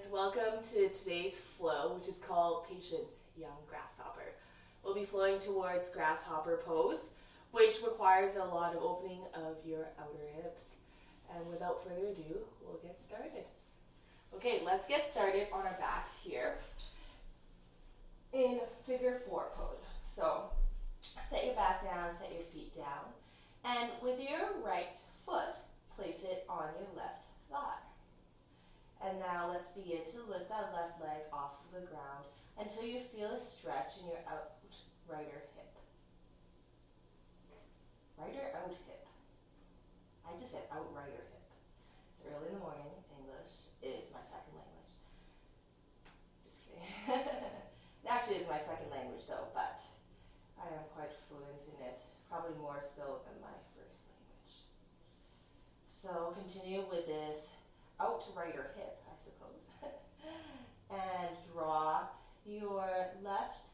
friends, welcome to today's flow, which is called Patience Young Grasshopper. We'll be flowing towards Grasshopper pose, which requires a lot of opening of your outer hips. And without further ado, we'll get started. Okay, let's get started on our backs here in figure 4 pose. So set your back down, set your feet down, and with your right foot, place it on your left thigh. And now let's begin to lift that left leg off of the ground until you feel a stretch in your outrighter hip. Righter out hip. I just said outrighter hip. It's early in the morning. English is my second language. Just kidding. It actually is my second language though, but I am quite fluent in it. Probably more so than my first language. So continue with this outrighter hip, I suppose. And draw your left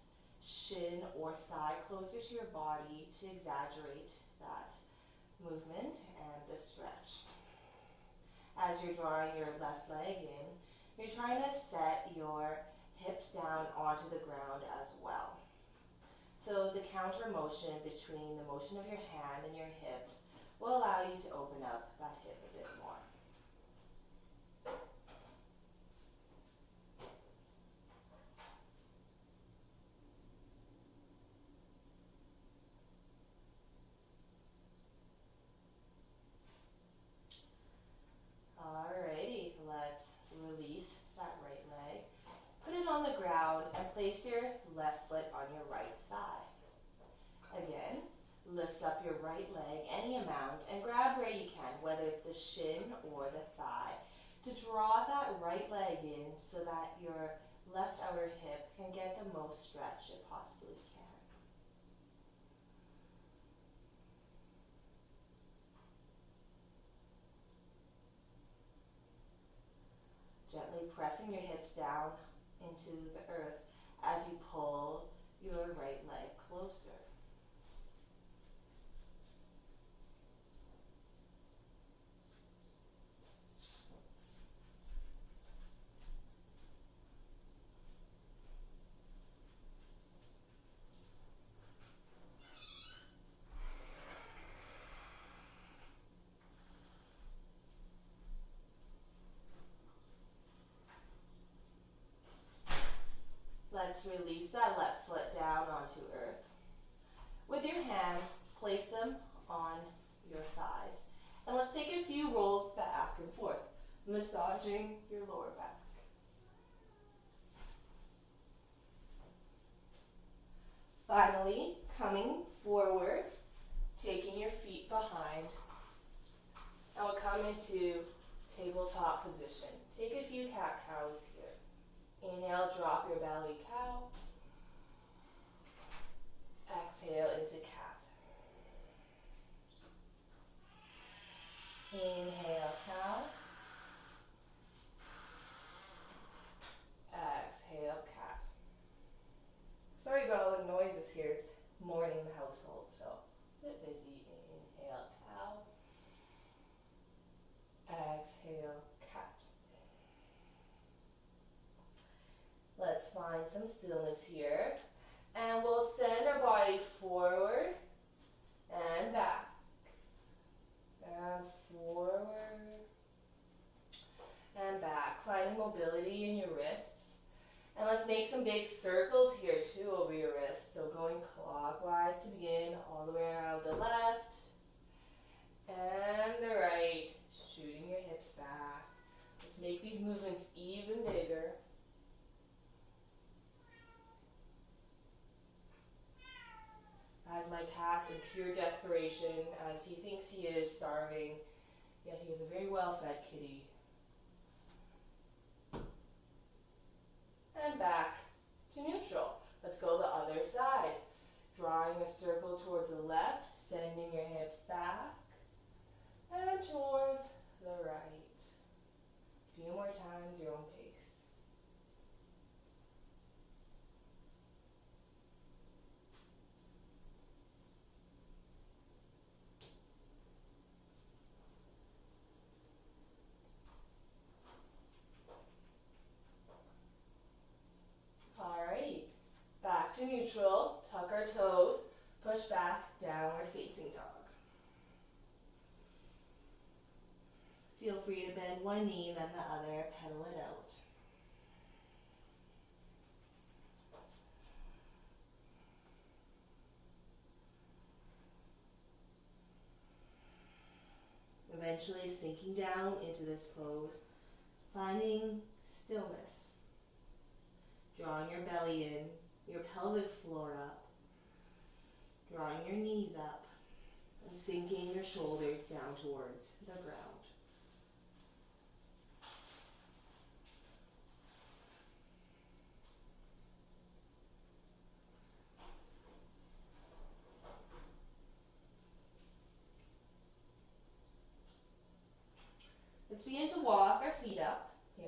shin or thigh closer to your body to exaggerate that movement and the stretch. As you're drawing your left leg in, you're trying to set your hips down onto the ground as well. So the counter motion between the motion of your hand and your hips will allow you to open up that hip a bit more. Alrighty, let's release that right leg. Put it on the ground and place your left foot on your right thigh. Again, lift up your right leg any amount and grab where you can, whether it's the shin or the thigh, to draw that right leg in so that your left outer hip can get the most stretch it possibly can. Gently pressing your hips down into the earth as you pull your right leg closer. Let's release that left foot down onto earth. With your hands, place them on your thighs. And let's take a few rolls back and forth, massaging your lower back. Finally, coming forward, taking your feet behind, and we'll come into tabletop position. Take a few cat-cows here. Inhale, drop your belly, cow. Exhale into cat. Inhale, cow. Exhale, cat. Sorry about all the noises here. It's morning in the household, so a bit busy. Inhale, cow. Exhale, cat. Let's find some stillness here. And we'll send our body forward and back. And forward and back. Finding mobility in your wrists. And let's make some big circles here too over your wrists. So going clockwise to begin, all the way around the left and the right. Shooting your hips back. Let's make these movements even bigger. As my cat in pure desperation, as he thinks he is starving, yet he is a very well-fed kitty. And back to neutral. Let's go the other side. Drawing a circle towards the left, sending your hips back, and towards the right. A few more times, your own pace. to neutral, tuck our toes, push back, downward facing dog. Feel free to bend one knee, then the other, pedal it out. Eventually sinking down into this pose, finding stillness. Drawing your belly in, your pelvic floor up, drawing your knees up, and sinking your shoulders down towards the ground. Let's begin to walk our feet up here.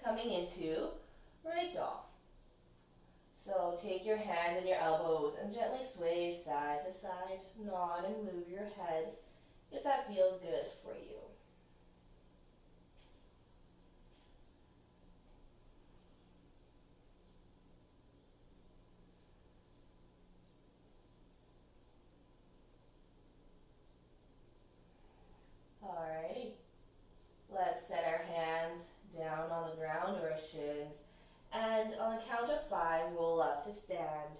Coming into right dog. So take your hands and your elbows and gently sway side to side, nod and move your head if that feels good for you. Alrighty, let's set our hands down on the ground or our shins, and on the count of 5, roll up to stand.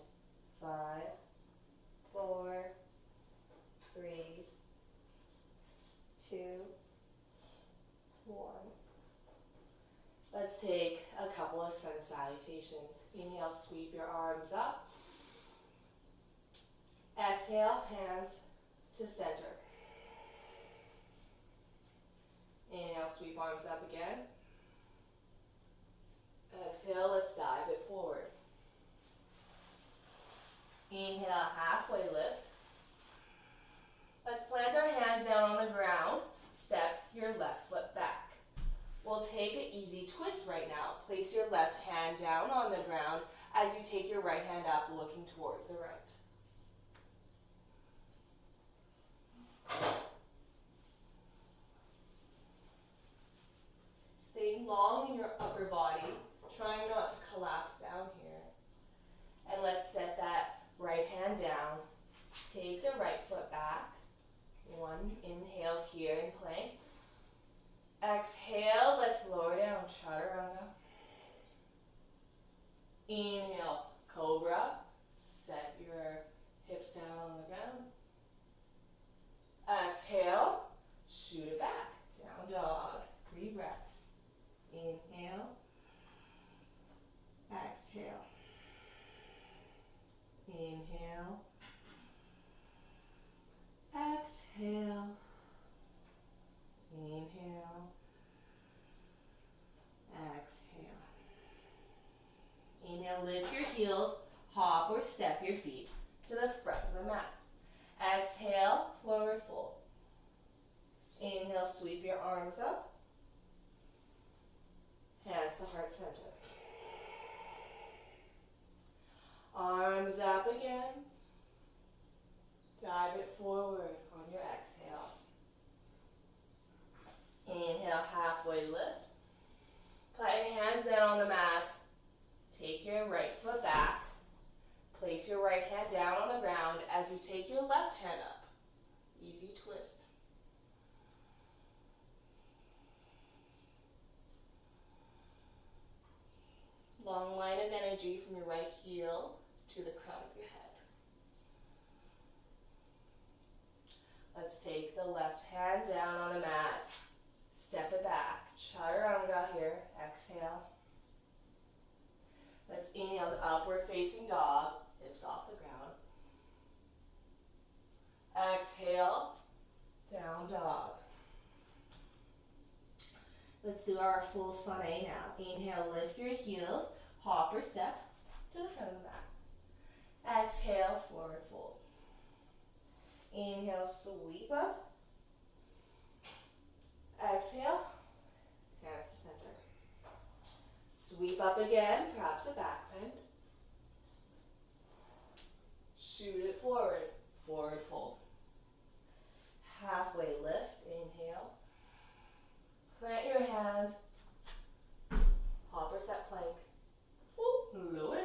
5, 4, 3, 2, 1. Let's take a couple of sun salutations. Inhale, sweep your arms up. Exhale, hands to center. Inhale, sweep arms up again. Exhale, let's dive it forward. Inhale, halfway lift. Let's plant our hands down on the ground. Step your left foot back. We'll take an easy twist right now. Place your left hand down on the ground as you take your right hand up, looking towards the right. Staying long in your upper body, trying not to collapse down here. And let's set that right hand down. Take the right foot back. One inhale here in plank. Exhale, let's lower down, chaturanga. Inhale, cobra. Set your hips down on the ground. Exhale, shoot it back, down dog. 3 breaths. Inhale, exhale, inhale, exhale, inhale, exhale. Inhale, lift your heels, hop or step your feet to the front of the mat. Exhale, forward fold. Inhale, sweep your arms up. Hands to heart center. Arms up again. Dive it forward on your exhale. Inhale, halfway lift. Plant your hands down on the mat. Take your right foot back. Place your right hand down on the ground as you take your left hand up. Easy twist. Long line of energy from your right heel to the crown of your head. Let's take the left hand down on the mat. Step it back. Chaturanga here. Exhale. Let's inhale to upward facing dog. Hips off the ground. Exhale. Down dog. Let's do our full sunny now. Inhale, lift your heels, hop or step to the front of the mat. Exhale, forward fold. Inhale, sweep up. Exhale, hands to center. Sweep up again, perhaps a back bend. Shoot it forward, forward fold. Halfway lift, inhale. Plant your hands, hop or step plank. Lower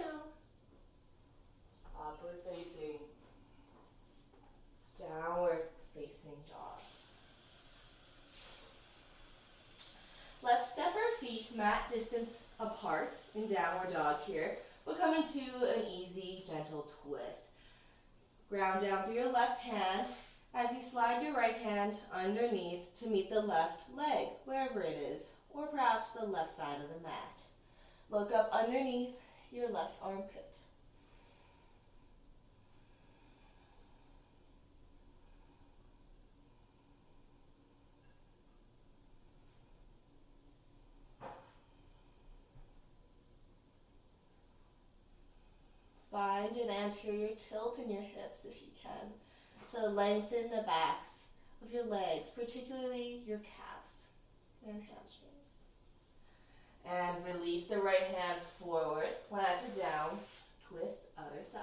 feet mat distance apart in downward dog here. We'll come into an easy, gentle twist. Ground down through your left hand as you slide your right hand underneath to meet the left leg, wherever it is, or perhaps the left side of the mat. Look up underneath your left armpit. Find an anterior tilt in your hips if you can, to lengthen the backs of your legs, particularly your calves and hamstrings. And release the right hand forward, plant it down, twist other side.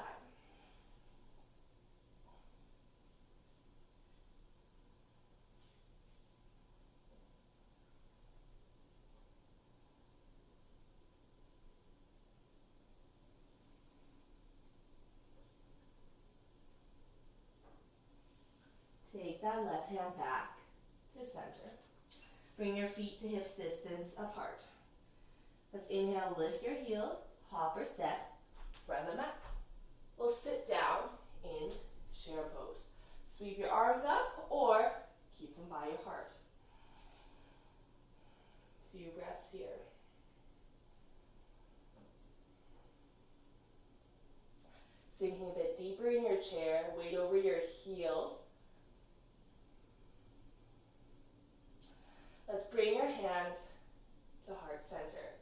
Take that left hand back to center. Bring your feet to hips distance apart. Let's inhale, lift your heels, hop or step, front of the mat. We'll sit down in chair pose. Sweep your arms up or keep them by your heart. Few breaths here. Sinking a bit deeper in your chair, weight over your heels. Let's bring your hands to heart center.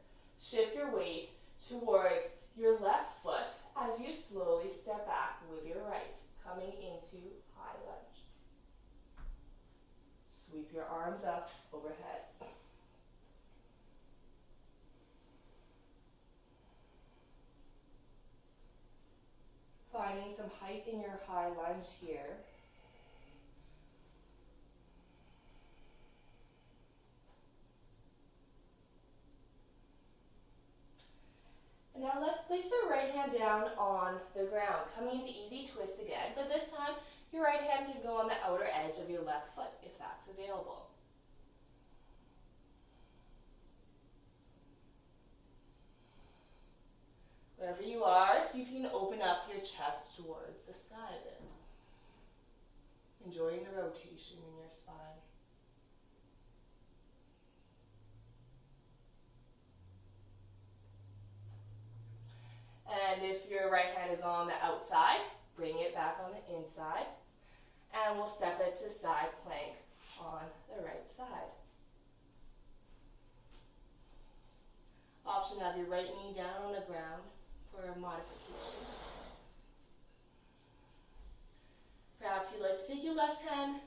Shift your weight towards your left foot as you slowly step back with your right, coming into high lunge. Sweep your arms up overhead. Finding some height in your high lunge here. And now let's place our right hand down on the ground, coming into easy twist again, but this time your right hand can go on the outer edge of your left foot if that's available. Wherever you are, see if you can open up your chest towards the sky a bit. Enjoying the rotation in your spine. And if your right hand is on the outside, bring it back on the inside. And we'll step it to side plank on the right side. Option to have your right knee down on the ground for a modification. Perhaps you'd like to take your left hand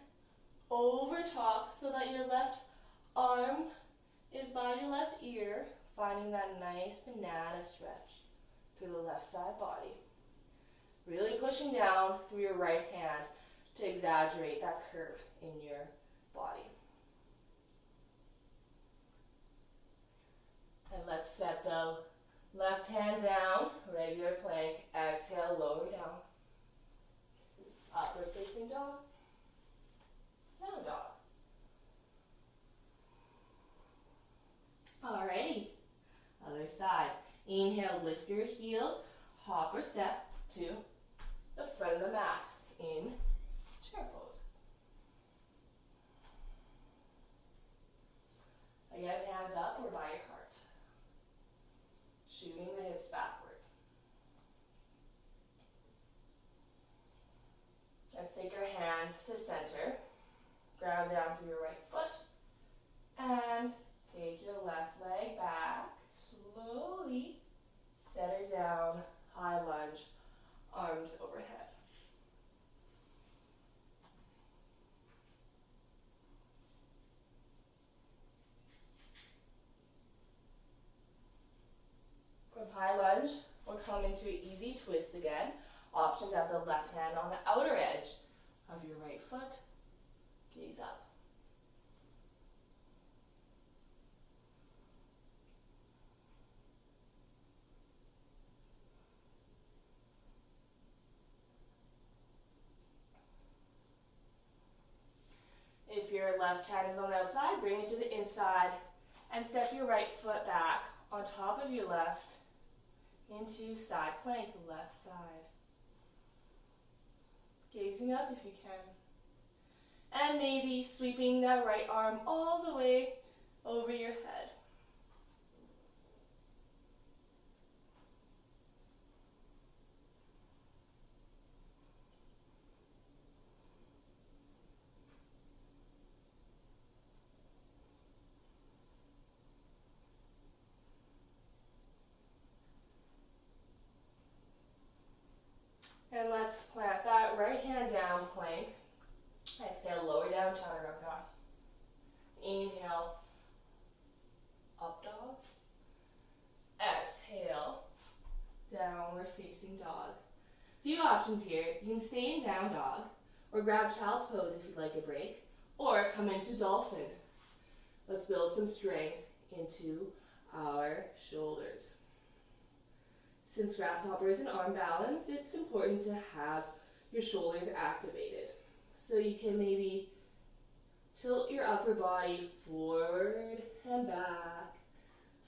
over top so that your left arm is by your left ear, finding that nice banana stretch through the left side body. Really pushing down through your right hand to exaggerate that curve in your body. And let's set the left hand down, regular plank, exhale, lower down. Upward facing dog, down dog. Alrighty, other side. Inhale, lift your heels, hop or step to the front of the mat in chair pose. Again, hands up or by your heart. Shooting the hips backwards. And take your hands to center. Ground down through your right foot. And take your left leg back. Slowly set it down, high lunge, arms overhead. From high lunge, we'll come into an easy twist again. Option to have the left hand on the outer edge of your right foot. Gaze up. If your left hand is on the outside, bring it to the inside And step your right foot back on top of your left into side plank, left side. Gazing up if you can. And maybe sweeping that right arm all the way over your head. And let's plant that right hand down, plank. Exhale, lower down, chaturanga. Inhale, up dog. Exhale, downward facing dog. Few options here. You can stay in down dog, or grab child's pose if you'd like a break, or come into dolphin. Let's build some strength into our shoulders. Since grasshopper is an arm balance, it's important to have your shoulders activated. So you can maybe tilt your upper body forward and back.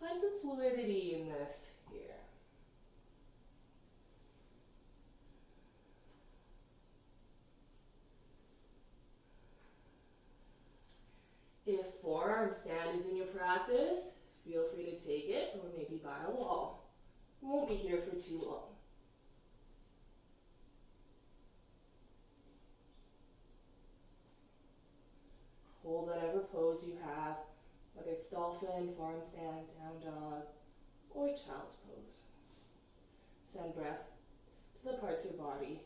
Find some fluidity in this here. If forearm stand is in your practice, feel free to take it, or maybe by a wall. We won't be here for too long. Hold whatever pose you have, whether it's dolphin, forearm stand, down dog, or child's pose. Send breath to the parts of your body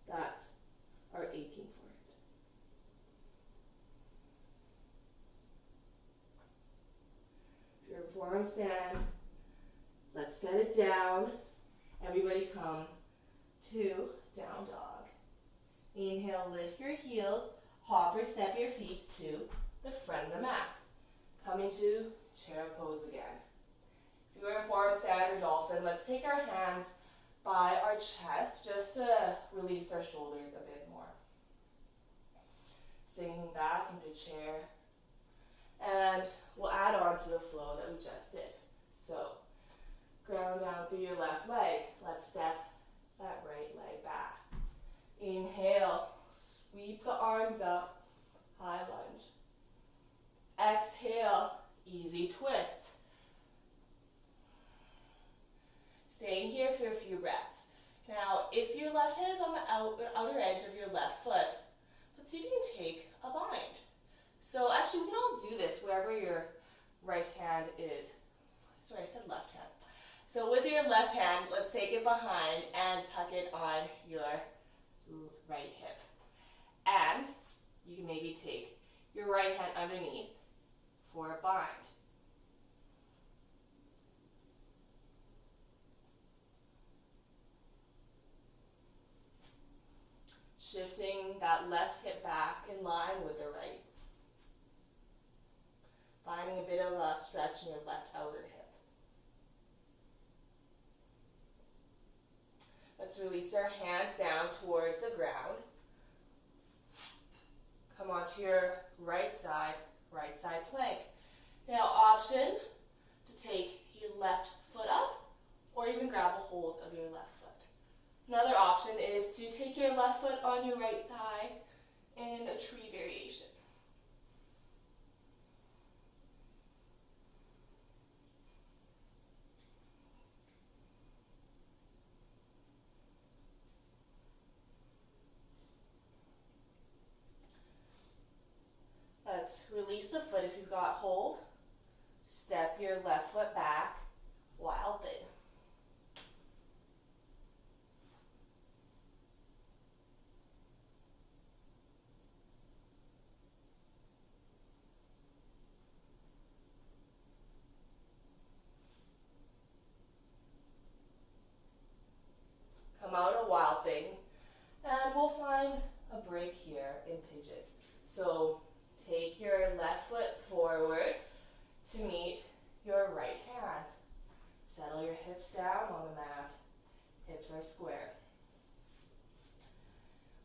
that are aching for it. If you're in forearm stand, let's set it down. Everybody come to down dog. Inhale, lift your heels. Hop or step your feet to the front of the mat. Coming to chair pose again. If you are in forearm stand or dolphin, let's take our hands by our chest just to release our shoulders a bit more. Sinking back into chair. And we'll add on to the flow that we just did. So, ground down through your left leg. Let's step that right leg back. Inhale, sweep the arms up, high lunge. Exhale, easy twist. Staying here for a few breaths. Now, if your left hand is on the outer edge of your left foot, let's see if you can take a bind. So actually, we can all do this wherever your right hand is. Sorry, I said left hand. So with your left hand, let's take it behind and tuck it on your right hip. And you can maybe take your right hand underneath for a bind. Shifting that left hip back in line with the right. Finding a bit of a stretch in your left outer hip. Let's release our hands down towards the ground. Come onto your right side plank. Now, option to take your left foot up or even grab a hold of your left foot. Another option is to take your left foot on your right thigh in a tree variation. Let's release the foot if you've got hold. Step your left foot back, wild thing. Come out a wild thing, and we'll find a break here in pigeon. So take your left foot forward to meet your right hand. Settle your hips down on the mat. Hips are square.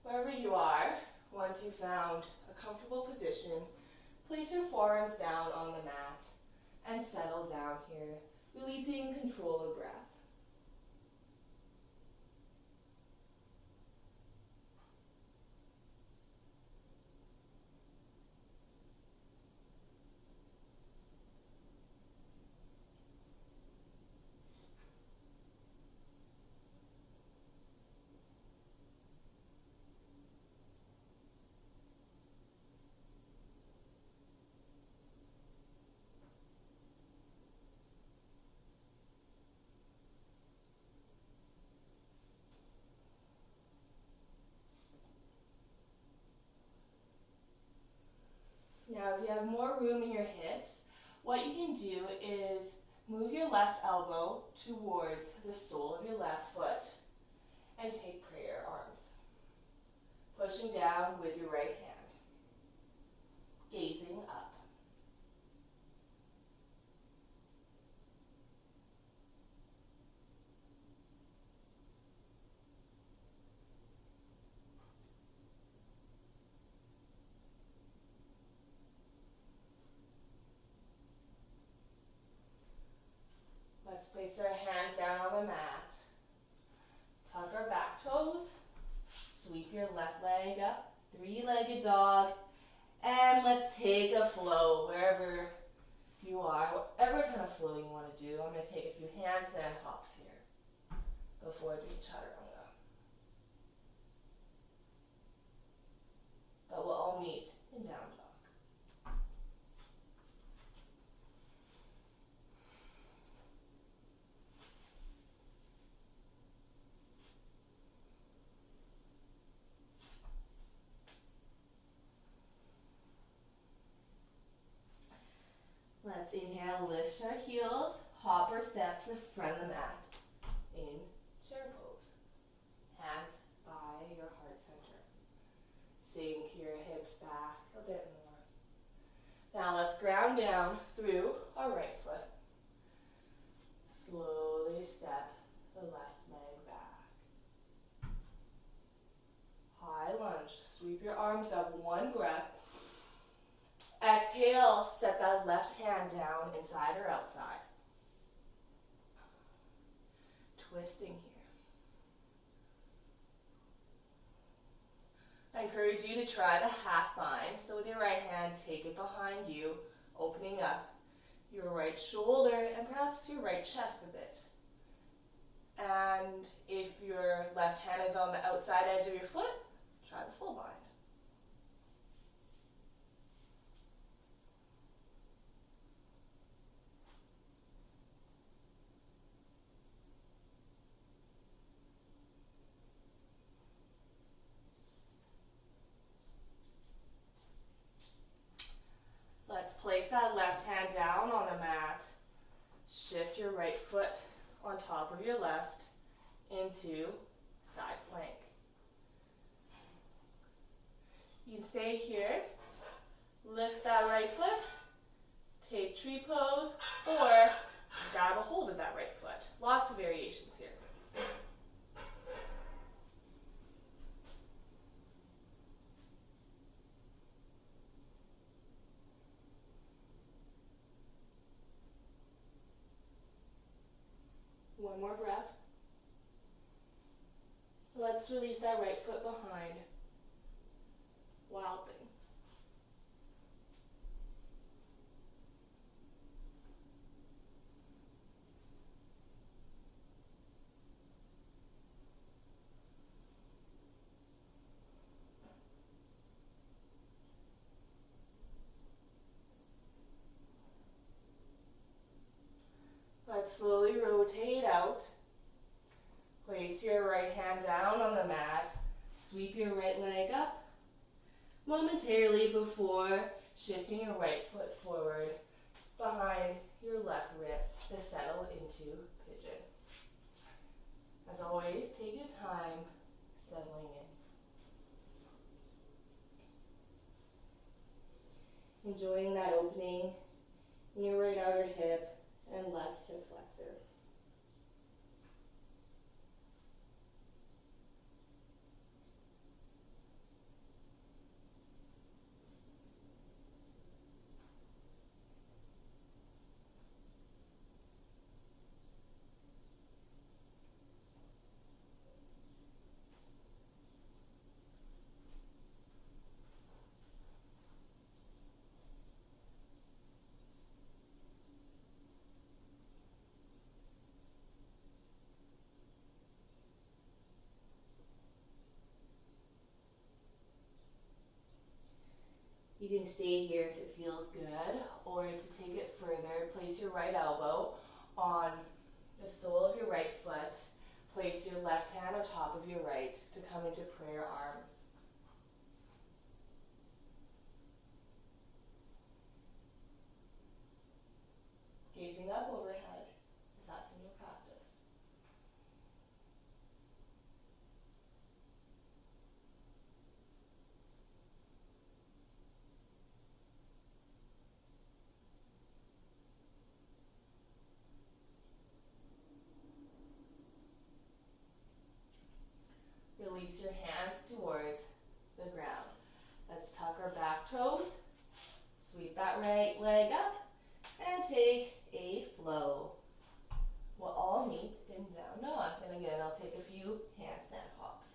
Wherever you are, once you've found a comfortable position, place your forearms down on the mat here, releasing control of breath. Now, if you have more room in your hips, what you can do is move your left elbow towards the sole of your left foot and take prayer arms. Pushing down with your right hand, gazing up. Let's place our hands down on the mat. Tuck our back toes. Sweep your left leg up. Three-legged dog. And let's take a flow wherever you are. Whatever kind of flow you want to do. I'm going to take a few handstand hops here before doing chaturanga. But we'll all meet in down dog. Let's inhale, lift our heels, hop or step to the front of the mat in chair pose. Hands by your heart center. Sink your hips back a bit more. Now let's ground down through our right foot. Slowly step the left leg back. High lunge. Sweep your arms up, one breath. Exhale, set that left hand down, inside or outside. Twisting here. I encourage you to try the half bind. So with your right hand, take it behind you, opening up your right shoulder and perhaps your right chest a bit. And if your left hand is on the outside edge of your foot, try the full bind. Let's place that left hand down on the mat. Shift your right foot on top of your left into side plank. You can stay here, lift that right foot, take tree pose, or grab a hold of that right foot. Lots of variations here. One more breath. Let's release that right foot behind. Wild thing. Let's slowly rotate out. Place your right hand down on the mat. Sweep your right leg up momentarily before shifting your right foot forward behind your left wrist to settle into pigeon. As always, take your time settling in. Enjoying that opening in your right outer hip and left hip flexor. can stay here if it feels good, or to take it further, place your right elbow on the sole of your right foot. Place your left hand on top of your right to come into prayer arms. Gazing up overhead, if that's in your practice. Release your hands towards the ground. Let's tuck our back toes, sweep that right leg up, and take a flow. We'll all meet in down dog. And again, I'll take a few handstand hops.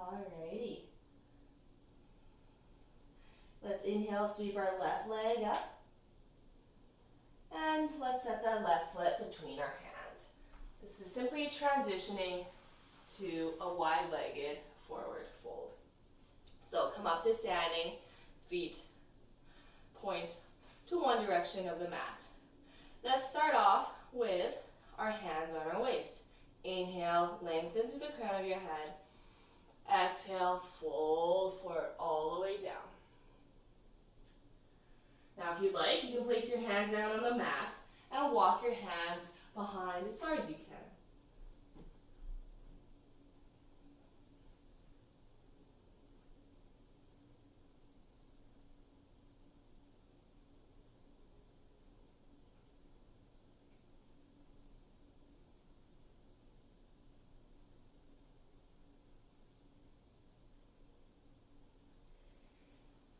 Alrighty. Let's inhale, sweep our left leg up. And let's set that left foot between our hands. This is simply transitioning to a wide-legged forward fold. So come up to standing, feet point to one direction of the mat. Let's start off with our hands on our waist. Inhale, lengthen through the crown of your head. Exhale, fold forward all the way down. Now if you'd like, you can place your hands down on the mat and walk your hands behind as far as you can.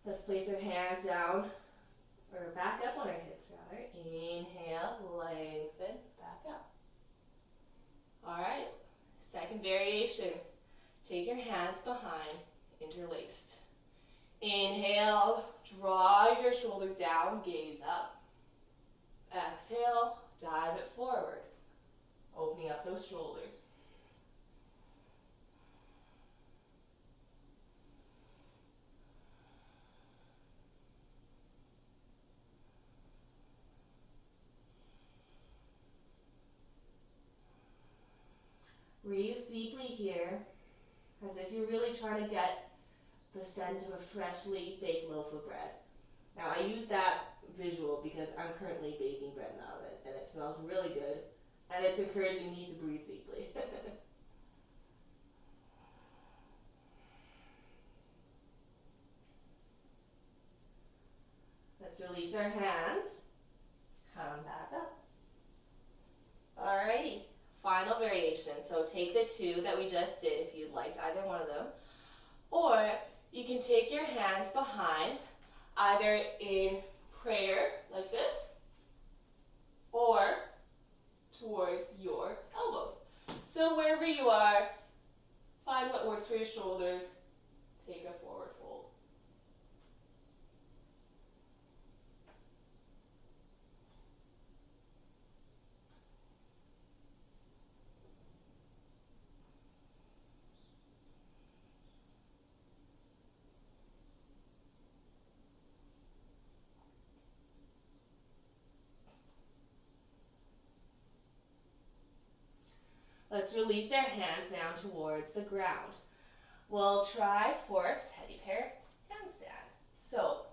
Let's place our hands down, or back up on our hips rather. Inhale, lengthen, back up. Alright, second variation. Take your hands behind, interlaced. Inhale, draw your shoulders down, gaze up. Exhale, dive it forward, opening up those shoulders. Breathe deeply here, as if you're really trying to get the scent of a freshly baked loaf of bread. Now I use that visual because I'm currently baking bread in the oven, and it smells really good, and it's encouraging me to breathe deeply. Let's release our hands, come back up. Alrighty. Final variation. So take the two that we just did if you liked either one of them. Or you can take your hands behind, either in prayer like this, or towards your elbows. So wherever you are, find what works for your shoulders. Take a forward fold. Let's release our hands down towards the ground. We'll try for teddy bear handstand. So,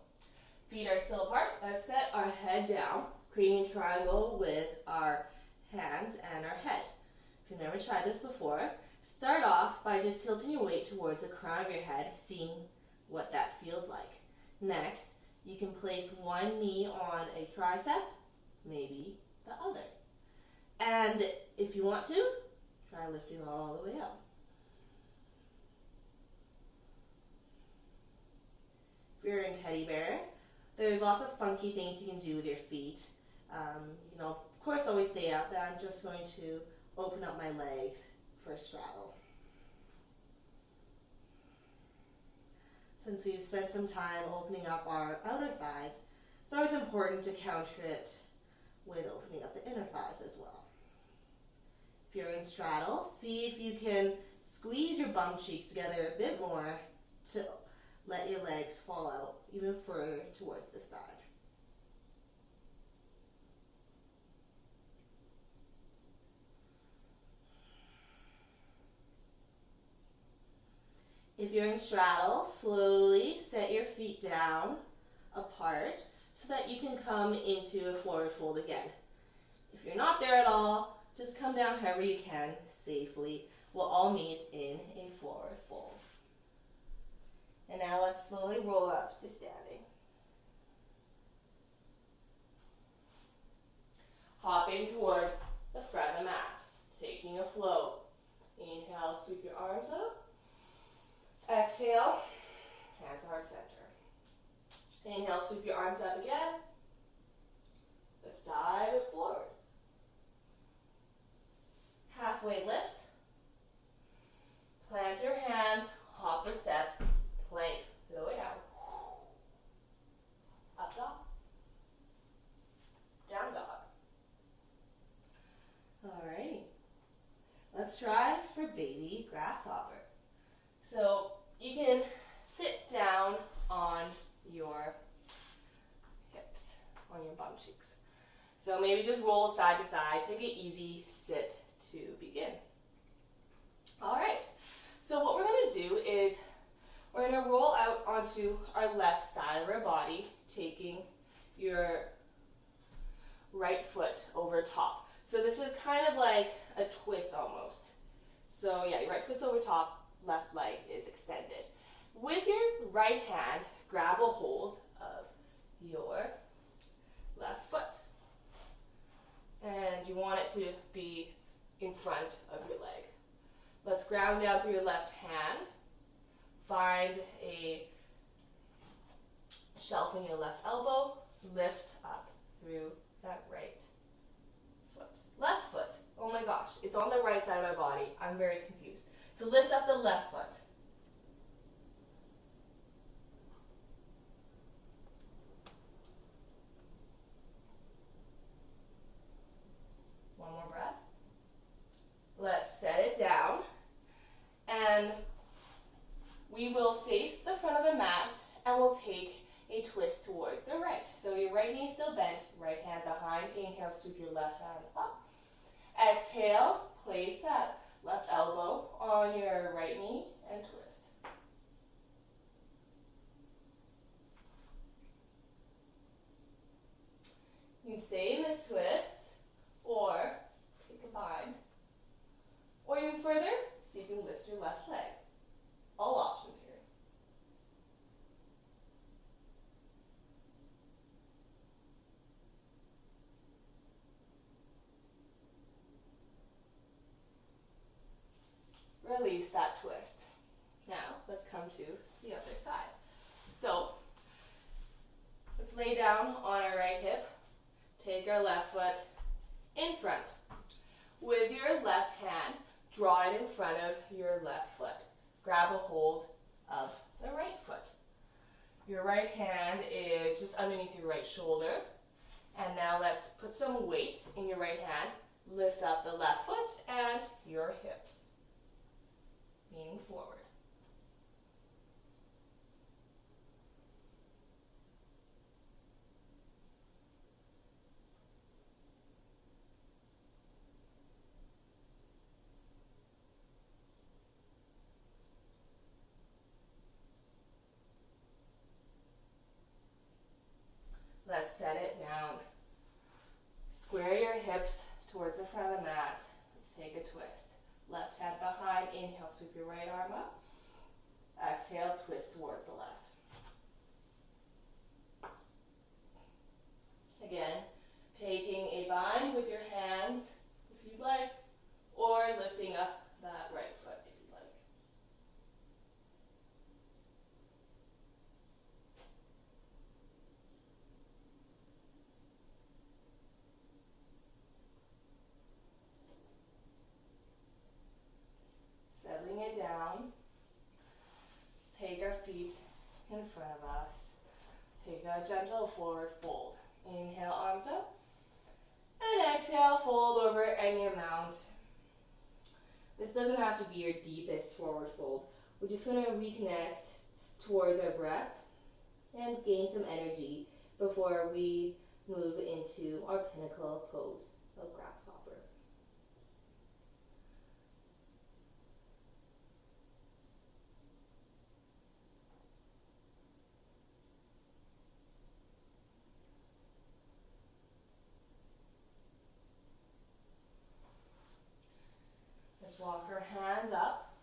feet are still apart. Let's set our head down, creating a triangle with our hands and our head. If you've never tried this before, start off by just tilting your weight towards the crown of your head, seeing what that feels like. Next, you can place one knee on a tricep, maybe the other. And if you want to, try lifting all the way up. If you're in teddy bear, There's lots of funky things you can do with your feet. You can, of course, always stay up, but I'm just going to open up my legs for a straddle. Since we've spent some time opening up our outer thighs, it's always important to counter it with opening up the inner thighs as well. If you're in straddle, see if you can squeeze your bum cheeks together a bit more to let your legs fall out even further towards the side. If you're in straddle, slowly set your feet down apart so that you can come into a forward fold again. If you're not there at all, just come down however you can safely. We'll all meet in a forward fold. And now let's slowly roll up to standing. Hopping towards the front of the mat, taking a float. Inhale, sweep your arms up. Exhale, hands heart center. Inhale, sweep your arms up again. Let's dive it forward. Halfway lift. Plant your hands, hop or step, plank, lower down. Up dog. Down dog. Alrighty. Let's try for baby grasshopper. So you can sit down on your hips, on your bum cheeks. So maybe just roll side to side, take it easy, sit to begin. All right, so what we're gonna do is we're gonna roll out onto our left side of our body, taking your right foot over top. So this is kind of like a twist almost. So yeah, your right foot's over top, left leg is extended. With your right hand, grab a hold of your left foot. And you want it to be in front of your leg. Let's ground down through your left hand. Find a shelf in your left elbow. Lift up through that right foot. Left foot. Oh my gosh, it's on the right side of my body. I'm very confused. So lift up the left foot. One more breath. Let's set it down. And we will face the front of the mat and we'll take a twist towards the right. So your right knee still bent, right hand behind. Inhale, sweep your left hand up. Exhale, place that left elbow on your right knee and twist. You can stay in this twist or take a bind. Or even further, so you can lift your left leg. All options here. Release that twist. Now, let's come to the other side. So, let's lay down on our right hip. Take our left foot in front. With your left hand, draw it in front of your left foot. Grab a hold of the right foot. Your right hand is just underneath your right shoulder. And now let's put some weight in your right hand. Lift up the left foot and your hips. Leaning forward. Let's set it down. Square your hips towards the front of the mat. Let's take a twist. Left hand behind. Inhale, sweep your right arm up. Exhale, twist towards the left. Again, taking a bind with your hands if you'd like, or lifting up that right foot if you'd like. in front of us. Take a gentle forward fold. Inhale, arms up. And exhale, fold over any amount. This doesn't have to be your deepest forward fold. We're just going to reconnect towards our breath and gain some energy before we move into our pinnacle pose of grasshopper. Let's walk our hands up.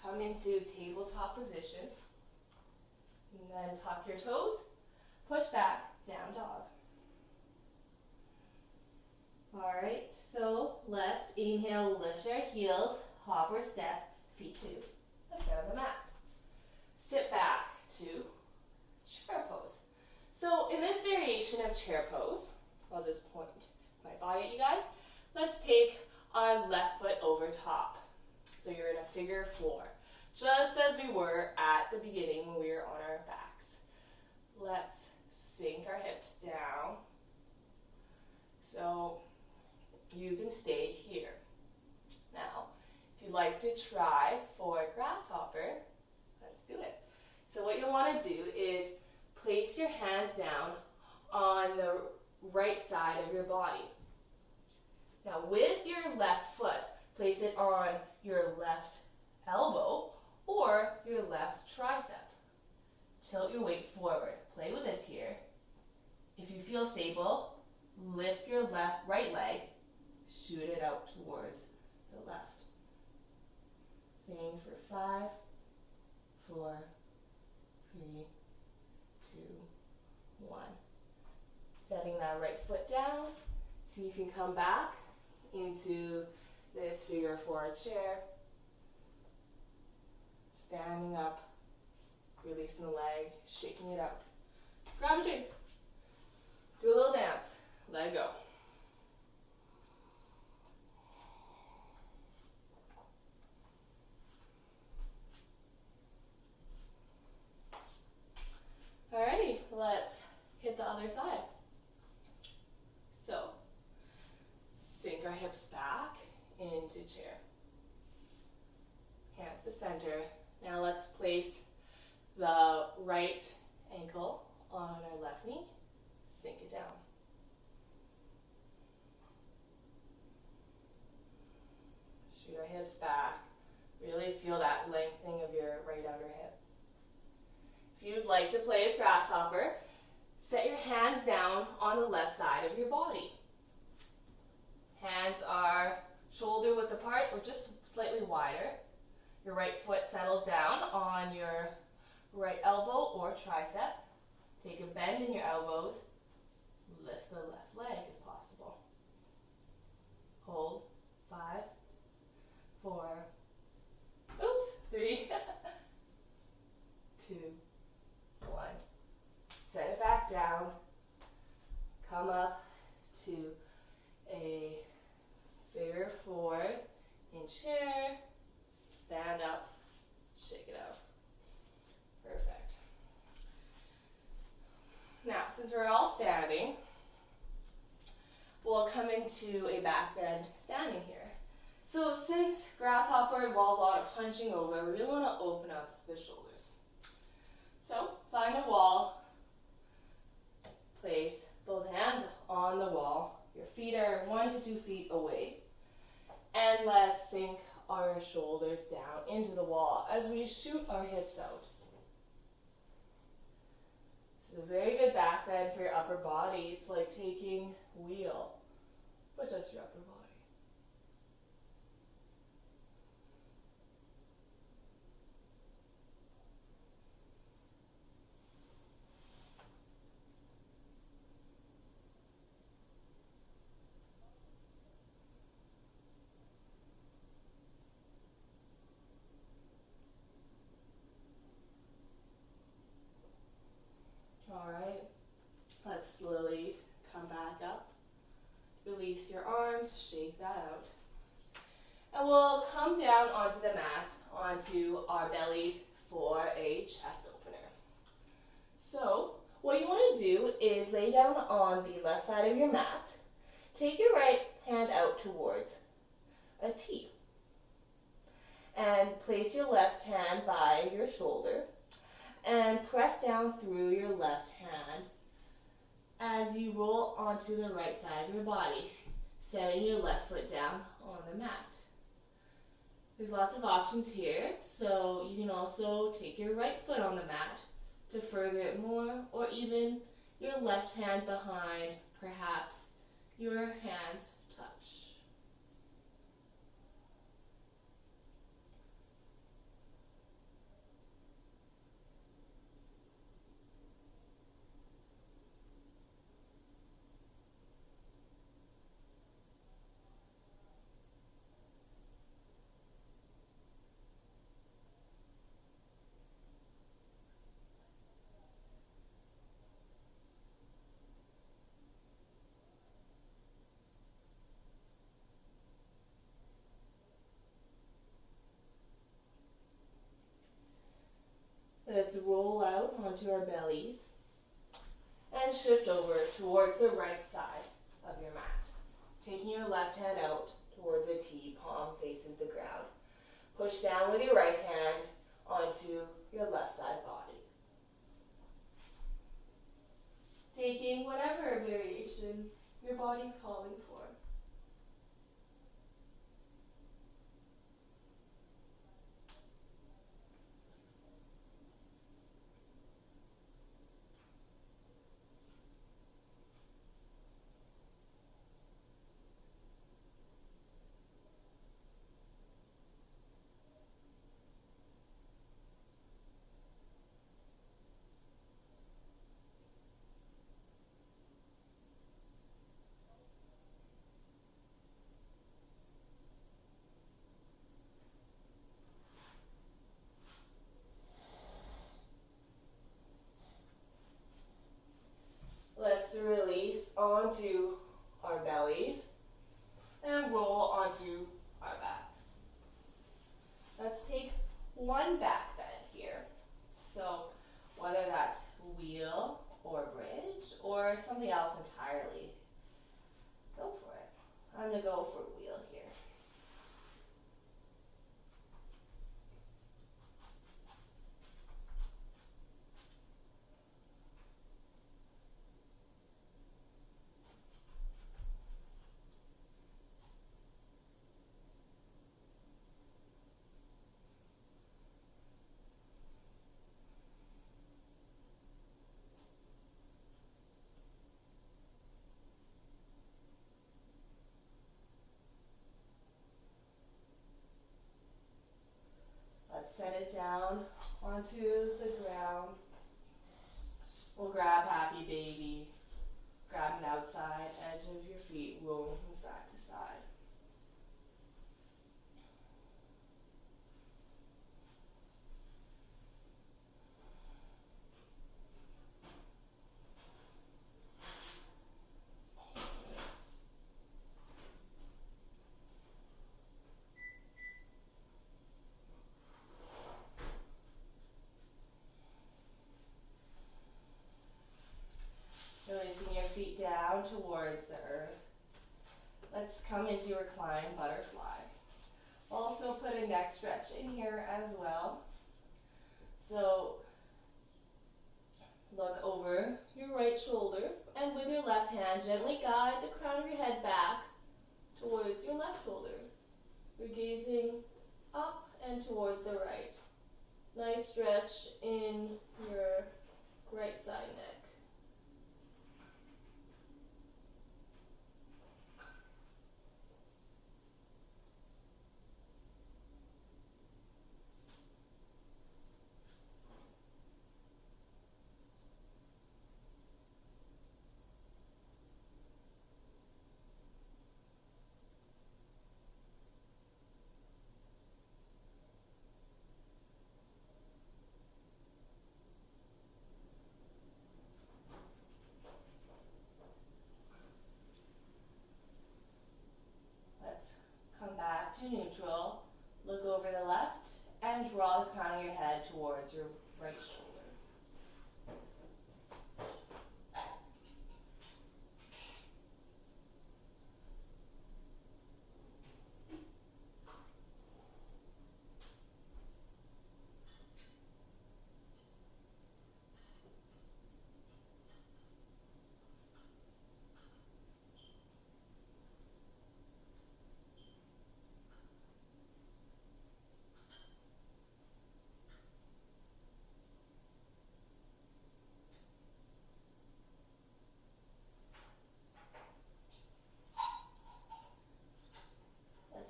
Come into tabletop position. And then tuck your toes. Push back, down dog. Alright, so let's inhale, lift our heels, hop or step, feet to the front of the mat. Sit back to chair pose. So in this variation of chair pose, I'll just point my body at you guys. Let's take our left foot over top. So you're in a figure 4, just as we were at the beginning when we were on our backs. Let's sink our hips down so you can stay here. Now, if you'd like to try for grasshopper, let's do it. So what you'll want to do is place your hands down on the right side of your body. Now with your left foot, place it on your left elbow or your left tricep. Tilt your weight forward. Play with this here. If you feel stable, lift your right leg, shoot it out towards the left. Staying for 5, 4, 3, 2, 1. Setting that right foot down. See if you can come back into this figure 4 chair. Standing up, releasing the leg, shaking it out. Grab a drink. Do a little dance. Let it go. Alrighty, let's hit the other side. So, sink our hips back into chair. Hands to center. Now let's place the right ankle on our left knee. Sink it down. Shoot our hips back. Really feel that lengthening of your right outer hip. If you'd like to play with grasshopper, set your hands down on the left side of your body. Hands are shoulder width apart or just slightly wider. Your right foot settles down on your right elbow or tricep. Take a bend in your elbows. Lift the left leg if possible. Hold. 5, 4, 3, 2, 1. Set it back down. Come up to a figure 4 in chair. Stand up. Shake it out. Perfect. Now, since we're all standing, we'll come into a back bend standing here. So since grasshopper involved a lot of hunching over, we really want to open up the shoulders. So find a wall, place both hands on the wall. Your feet are 1 to 2 feet away. And let's sink our shoulders down into the wall as we shoot our hips out. This is a very good back bend for your upper body. It's like taking wheel, but just your upper body. Alright, let's slowly come back up. Release your arms, shake that out. And we'll come down onto the mat, onto our bellies for a chest opener. So what you want to do is lay down on the left side of your mat. Take your right hand out towards a T. And place your left hand by your shoulder and press down through your left hand as you roll onto the right side of your body, setting your left foot down on the mat. There's lots of options here, so you can also take your right foot on the mat to further it more, or even your left hand behind, perhaps your hands touch. Let's roll out onto our bellies and shift over towards the right side of your mat. Taking your left hand out towards a T, palm faces the ground. Push down with your right hand onto your left side body. Taking whatever variation your body's calling for. Let's release onto our bellies and roll onto our backs. Let's take one back bend here. So whether that's wheel or bridge or something else entirely, go for it. I'm going to go for wheel here. Set it down onto the ground. We'll grab happy baby. Grab an outside edge of your feet, rolling from side to side. Releasing your feet down towards the earth. Let's come into reclined butterfly. Also put a neck stretch in here as well. So look over your right shoulder and with your left hand gently guide the crown of your head back towards your left shoulder. You're gazing up and towards the right. Nice stretch in your right side neck. Come back to neutral, look over the left and And draw the crown of your head towards your right shoulder.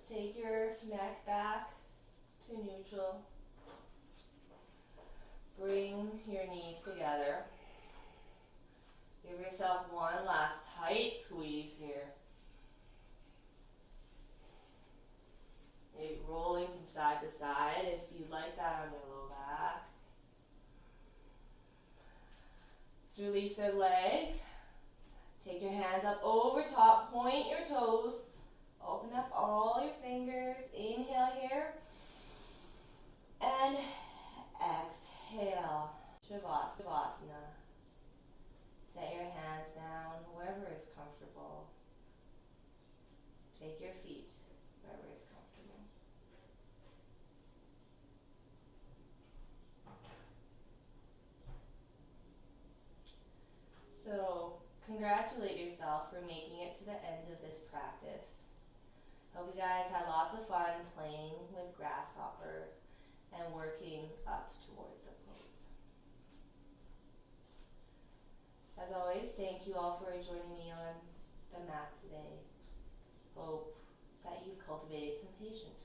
Take your neck back to neutral. Bring your knees together. Give yourself one last tight squeeze here. Maybe rolling from side to side if you'd like that on your low back. Let's release our legs. Take your hands up over top, point your toes. Open up all your fingers. Inhale here. And exhale. Shavasana. Set your hands down wherever is comfortable. Take your feet wherever is comfortable. So, congratulate yourself for making it to the end of this practice. Hope you guys had lots of fun playing with Grasshopper and working up towards the pose. As always, thank you all for joining me on the mat today. Hope that you've cultivated some patience